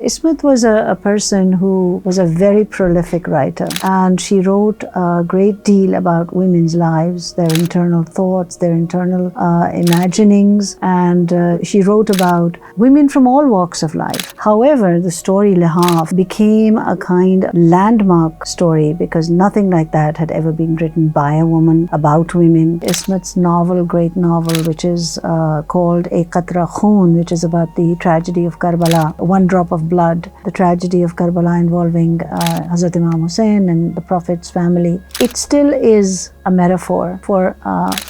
Ismat was a person who was a very prolific writer, and she wrote a great deal about women's lives, their internal thoughts, their internal imaginings, and she wrote about women from all walks of life. However, the story Lihaf became a kind of landmark story because nothing like that had ever been written by a woman about women. Ismat's novel, great novel, which is called Ek Qatra Khoon, which is about the tragedy of Karbala, one drop of blood, the tragedy of Karbala involving Hazrat Imam Hussein and the Prophet's family. It still is a metaphor for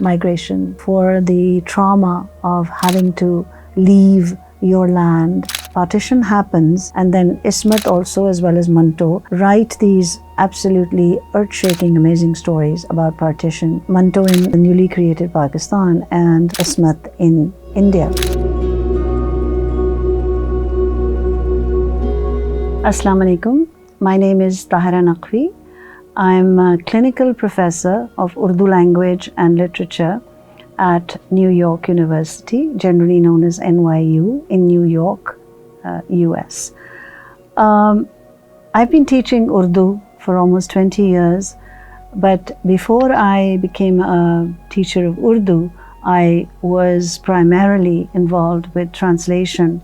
migration, for the trauma of having to leave your land. Partition happens, and then Ismat also, as well as Manto, write these absolutely earth-shaking, amazing stories about partition. Manto in the newly created Pakistan and Ismat in India. Assalamu alaikum. My name is Tahira Naqvi. I'm a clinical professor of Urdu language and literature at New York University, generally known as NYU, in New York, US. I've been teaching Urdu for almost 20 years, but before I became a teacher of Urdu, I was primarily involved with translation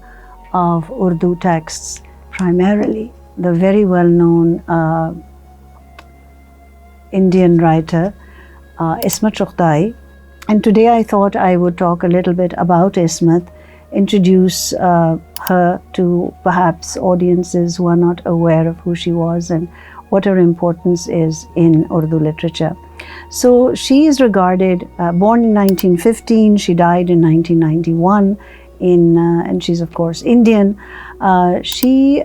of Urdu texts, primarily the very well-known Indian writer Ismat Chugtai. And today I thought I would talk a little bit about Ismat, introduce her to perhaps audiences who are not aware of who she was and what her importance is in Urdu literature. So she is regarded, born in 1915, she died in 1991, and she's of course Indian. She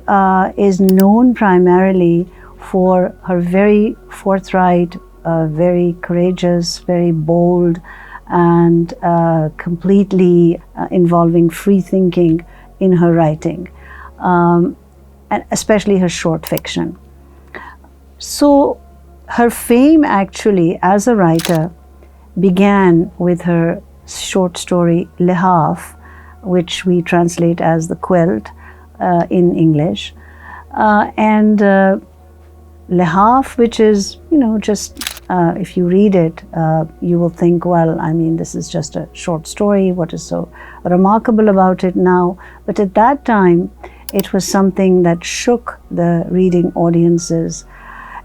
is known primarily for her very forthright, very courageous, very bold, and completely involving free thinking in her writing, and especially her short fiction. So her fame actually as a writer began with her short story Lihaf, which we translate as the quilt in English, and Lihaf, which is, just if you read it, you will think, well, I mean, this is just a short story. What is so remarkable about it now? But at that time, it was something that shook the reading audiences.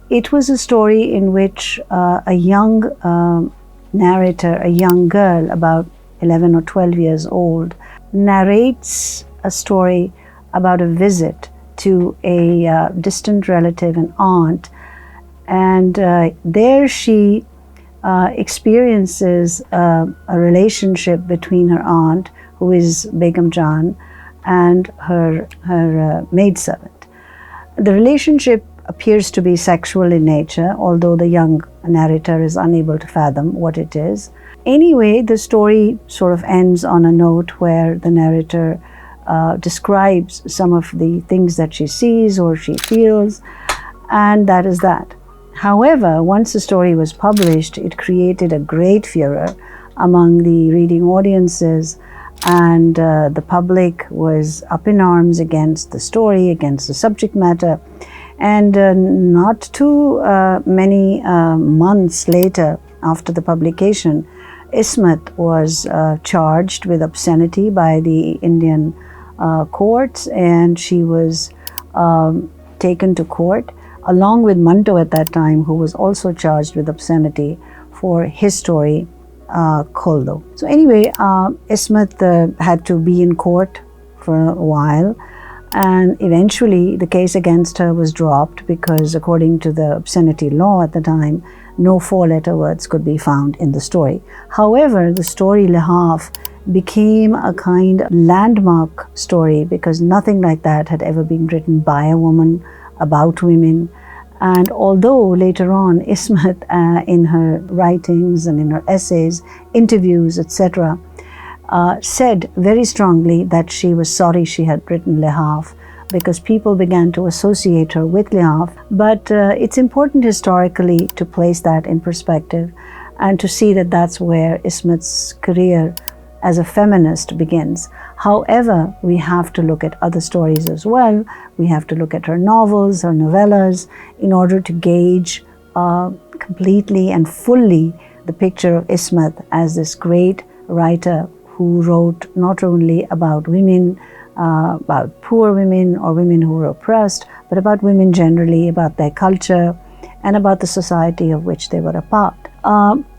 It was a story in which a young narrator, a young girl, about 11 or 12 years old, narrates a story about a visit to a distant relative, an aunt, and there she experiences a relationship between her aunt, who is Begum Jan, and her maidservant. The relationship appears to be sexual in nature, although the young narrator is unable to fathom what it is. Anyway, the story sort of ends on a note where the narrator describes some of the things that she sees or she feels, and that is that. However, once the story was published, it created a great furor among the reading audiences, and the public was up in arms against the story, against the subject matter. And not too many months later, after the publication, Ismat was charged with obscenity by the Indian courts, and she was taken to court along with Manto at that time, who was also charged with obscenity for his story Kholdo. So anyway, Ismat had to be in court for a while, and eventually the case against her was dropped because, according to the obscenity law at the time, no four-letter words could be found in the story. However, the story Lihaf became a kind of landmark story because nothing like that had ever been written by a woman about women. And although later on Ismat, in her writings and in her essays, interviews, etc., said very strongly that she was sorry she had written Lihaf, because people began to associate her with Lihaf. But it's important historically to place that in perspective and to see that that's where Ismat's career as a feminist begins. However, we have to look at other stories as well. We have to look at her novels, her novellas, in order to gauge completely and fully the picture of Ismat as this great writer who wrote not only about women, about poor women or women who were oppressed, but about women generally, about their culture, and about the society of which they were a part.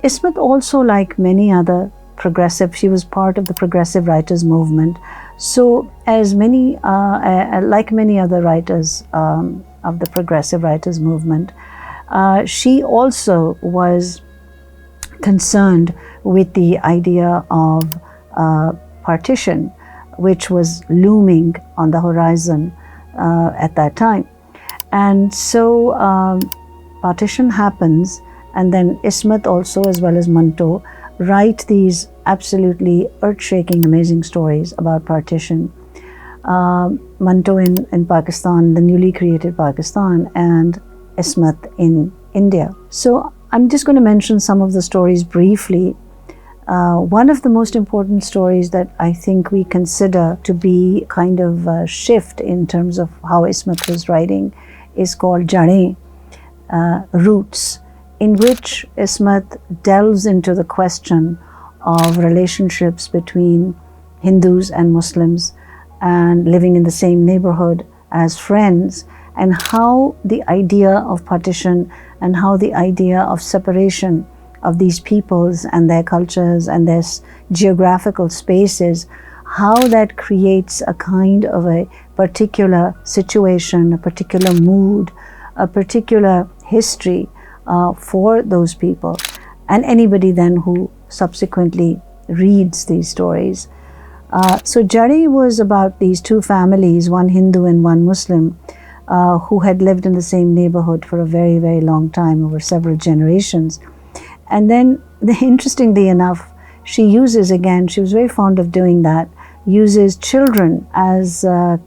Ismat also, like many other progressive, she was part of the progressive writers movement. So as many, like many other writers of the progressive writers movement, she also was concerned with the idea of partition, which was looming on the horizon at that time. And so partition happens, and then Ismat also, as well as Manto, write these absolutely earth-shaking, amazing stories about partition. Manto in Pakistan, the newly created Pakistan, and Ismat in India. So I'm just going to mention some of the stories briefly. One of the most important stories that I think we consider to be kind of a shift in terms of how Ismat was writing is called Jade, Roots, in which Ismat delves into the question of relationships between Hindus and Muslims and living in the same neighborhood as friends, and how the idea of partition and how the idea of separation of these peoples and their cultures and their geographical spaces, how that creates a kind of a particular situation, a particular mood, a particular history for those people, and anybody then who subsequently reads these stories. So Jade was about these two families, one Hindu and one Muslim, who had lived in the same neighborhood for a very, very long time, over several generations. And then, interestingly enough, she uses, again, she was very fond of doing that, uses children as the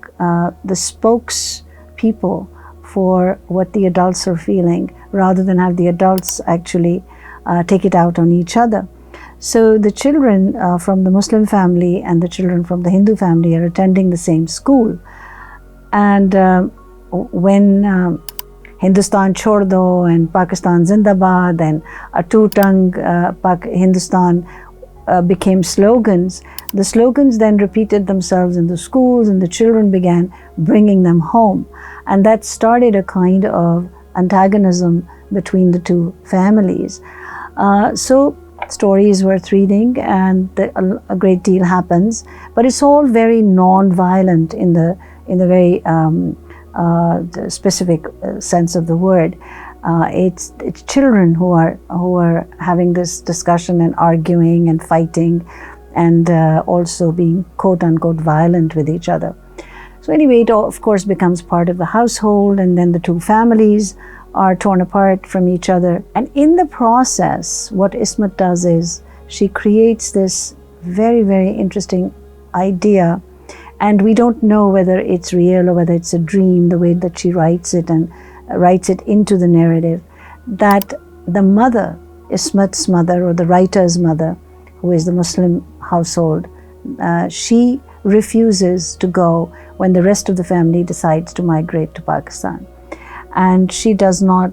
spokespeople for what the adults are feeling, rather than have the adults actually take it out on each other. So the children from the Muslim family and the children from the Hindu family are attending the same school. And when Hindustan Chhod Do and Pakistan Zindabad and a two-tongue Hindustan became slogans, the slogans then repeated themselves in the schools, and the children began bringing them home. And that started a kind of antagonism between the two families. So story is worth reading, and a great deal happens, but it's all very non-violent in the very the specific sense of the word. It's children who are having this discussion and arguing and fighting, and also being quote unquote violent with each other. So anyway, it of course becomes part of the household, and then the two families are torn apart from each other. And in the process, what Ismat does is she creates this very, very interesting idea, and we don't know whether it's real or whether it's a dream, the way that she writes it and writes it into the narrative, that the mother, Ismat's mother, or the writer's mother, who is the Muslim household, she refuses to go when the rest of the family decides to migrate to Pakistan. And she does not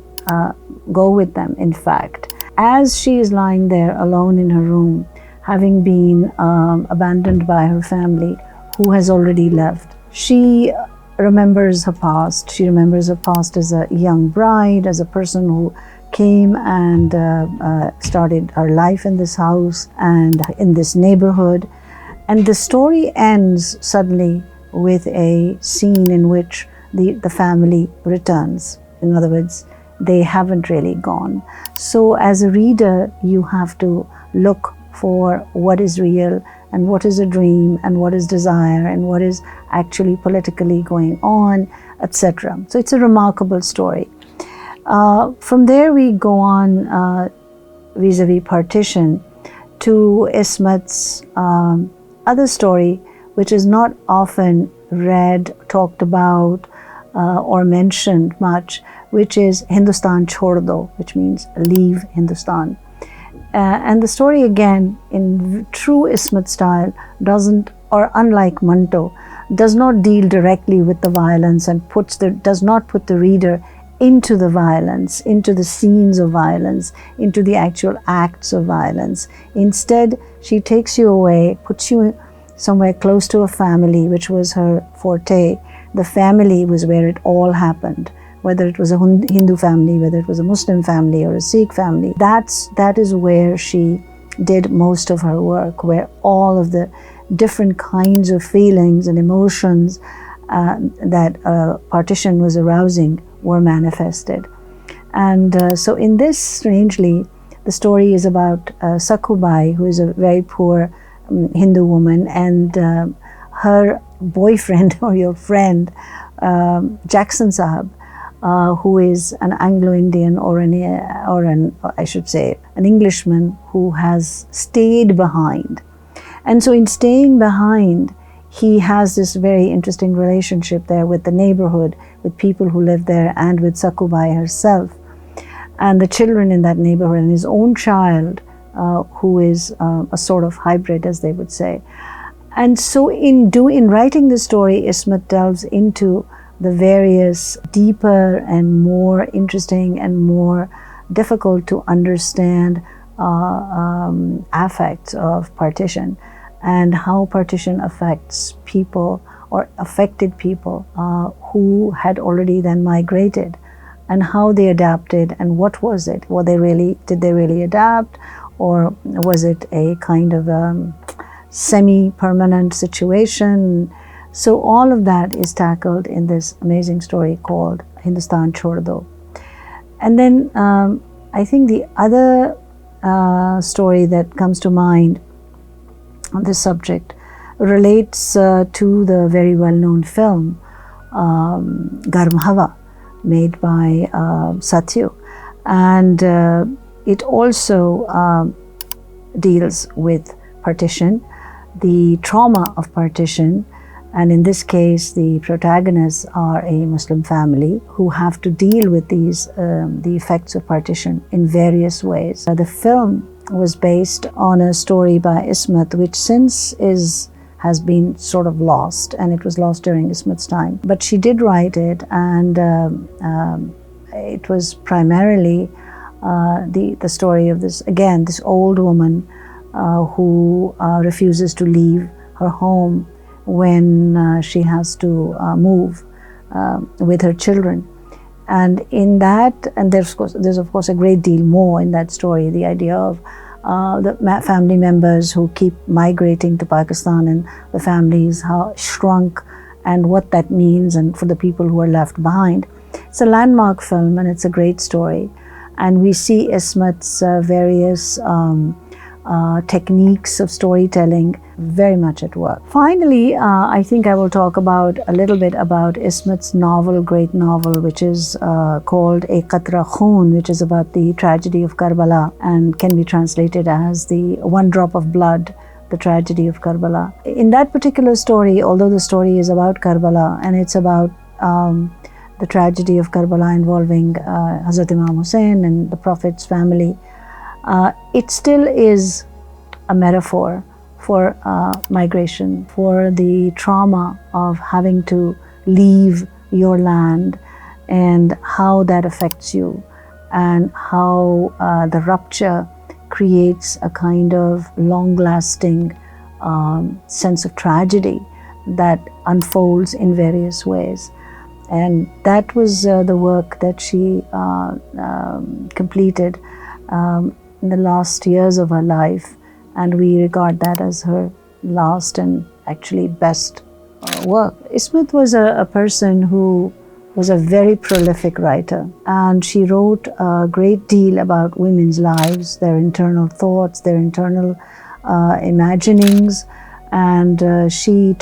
go with them, in fact. As she is lying there alone in her room, having been abandoned by her family, who has already left, she remembers her past. She remembers her past as a young bride, as a person who came and started her life in this house and in this neighborhood. And the story ends suddenly with a scene in which the family returns. In other words, they haven't really gone. So as a reader, you have to look for what is real and what is a dream and what is desire and what is actually politically going on, etc. So it's a remarkable story. From there we go on vis-a-vis Partition to Ismat's other story, which is not often read, talked about, or mentioned much, which is Hindustan Chhod Do, which means leave Hindustan. And the story, again, in true Ismat style, doesn't, or unlike Manto, does not deal directly with the violence and does not put the reader into the violence, into the scenes of violence, into the actual acts of violence. Instead, she takes you away, puts you somewhere close to a family, which was her forte. The family was where it all happened, whether it was a Hindu family, whether it was a Muslim family or a Sikh family. That is where she did most of her work, where all of the different kinds of feelings and emotions that partition was arousing were manifested. And so in this, strangely, the story is about Sakhubai, who is a very poor Hindu woman, and her boyfriend or your friend, Jackson Sahab, who is an Anglo-Indian or I should say, an Englishman who has stayed behind. And so in staying behind, he has this very interesting relationship there with the neighborhood, with people who live there, and with Sakhubai herself, and the children in that neighborhood, and his own child, who is a sort of hybrid, as they would say. And so in writing the story, Ismat delves into the various deeper and more interesting and more difficult to understand affects of partition, and how partition affects people or affected people who had already then migrated, and how they adapted, and what was it? Did they really adapt, or was it a kind of semi-permanent situation? So all of that is tackled in this amazing story called Hindustan Chhod Do. And then I think the other story that comes to mind on this subject relates to the very well-known film Garm Hawa, made by Satyu. And it also deals with partition, the trauma of partition. And in this case, the protagonists are a Muslim family who have to deal with the effects of partition in various ways. The film was based on a story by Ismat, which since has been sort of lost, and it was lost during Ismat's time. But she did write it, and it was primarily the story of this old woman who refuses to leave her home when she has to move with her children. And in that, and there's of course a great deal more in that story, the idea of the family members who keep migrating to Pakistan, and the families how shrunk, and what that means, and for the people who are left behind. It's a landmark film, and it's a great story. And we see Ismat's various techniques of storytelling very much at work. Finally, I think I will talk a little bit about Ismat's great novel, which is called A Qatra Khoon, which is about the tragedy of Karbala, and can be translated as the one drop of blood, the tragedy of Karbala. In that particular story, although the story is about Karbala, and it's about the tragedy of Karbala involving Hazrat Imam Hussain and the Prophet's family, it still is a metaphor for migration, for the trauma of having to leave your land, and how that affects you, and how the rupture creates a kind of long-lasting sense of tragedy that unfolds in various ways. And that was the work that she completed in the last years of her life, and we regard that as her last and actually best work. Ismat was a person who was a very prolific writer, and she wrote a great deal about women's lives, their internal thoughts, their internal imaginings, and she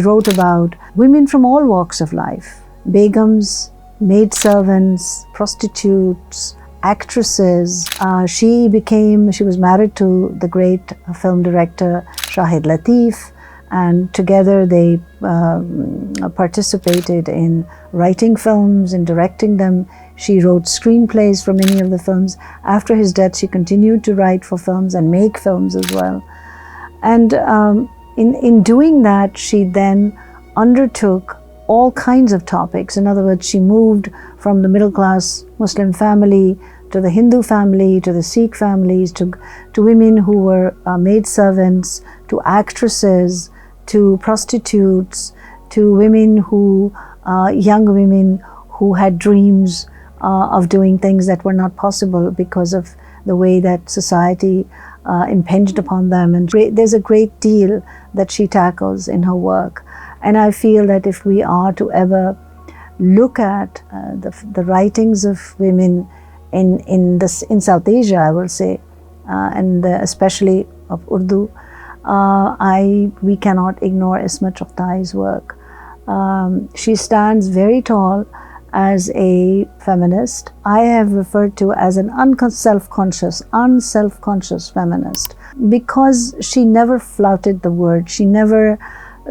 wrote about women from all walks of life: begums, maidservants, prostitutes, actresses. She was married to the great film director Shahid Latif, and together they participated in writing films and directing them She wrote screenplays for many of the films. After his death, she continued to write for films and make films as well. And in doing that, she then undertook all kinds of topics. In other words, she moved from the middle-class Muslim family to the Hindu family, to the Sikh families, to women who were maidservants, to actresses, to prostitutes, to women who, young women who had dreams of doing things that were not possible because of the way that society impinged upon them. And there's a great deal that she tackles in her work. And I feel that if we are to ever look at the writings of women in South Asia, I will say, and especially of Urdu, we cannot ignore Ismat Chugtai's work. She stands very tall as a feminist. I have referred to as an unself-conscious feminist, because she never flouted the word. She never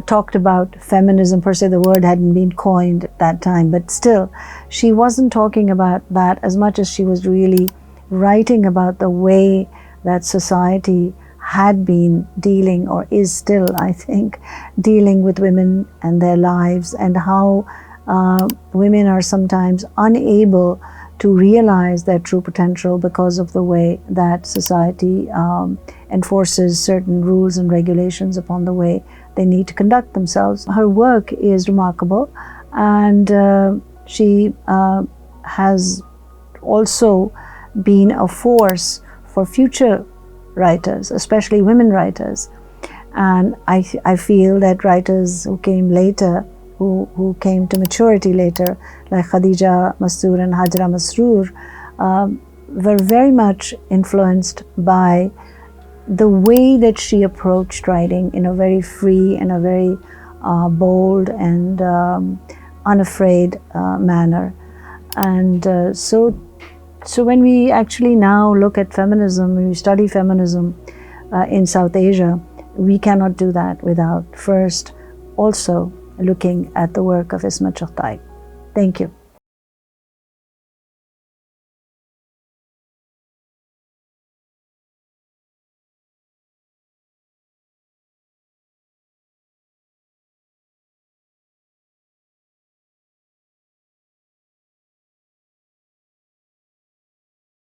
talked about feminism per se. The word hadn't been coined at that time, but still, she wasn't talking about that as much as she was really writing about the way that society had been dealing, or is still, I think, dealing with women and their lives, and how women are sometimes unable to realize their true potential because of the way that society enforces certain rules and regulations upon the way they need to conduct themselves. Her work is remarkable, and she has also been a force for future writers, especially women writers. And I feel that writers who came later, who came to maturity later, like Khadija Masroor and Hajra Masroor, were very much influenced by the way that she approached writing in a very free and a very bold and unafraid manner. And so when we actually now look at feminism, when we study feminism in South Asia, we cannot do that without first also looking at the work of Ismat Chugtai. Thank you.